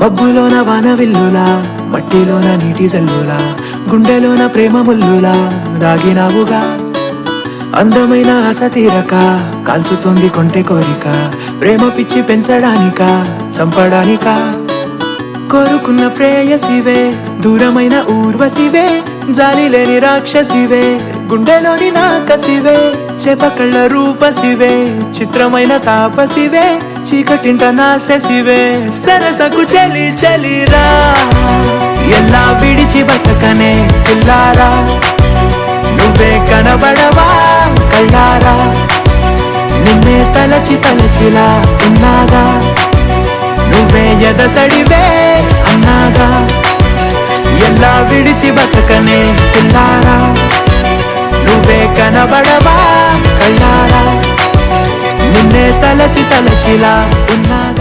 మబ్బులోన వానవిల్లులా, మట్టిలోన నీటి జల్లులా, గుండెలోన ప్రేమ ముల్లులా దాగినావుగా. అందమైన ఆశ తీరక కాల్చుతుంది కొంటె కోరిక, ప్రేమ పిచ్చి పెంచడానిక చంపడానిక. కోరుకున్న ప్రేయసివే, దూరమైన ఊర్వశివే, జాలి లేని రాక్షసివే, గుండెలోని నాకసివే, చేపకళ్ళ రూపసివే, చిత్రమైన తాపసివే, చీకటింట నాశసివే, సరసకు చలి చలిరా. ఎలా విడిచి బతకనే పిల్లారా, నువ్వే కనబడవా కళ్ళారా, నిన్నే తలచి తలచిలా ఉన్నాగా, నువ్వే ఎదసడివే అన్నాగా. ఎలా విడిచి బతకనే పిల్లారా, నువ్వే కనబడవా కళ్ళారా, నిన్నే తలచి తలచిలా ఉన్నాగా.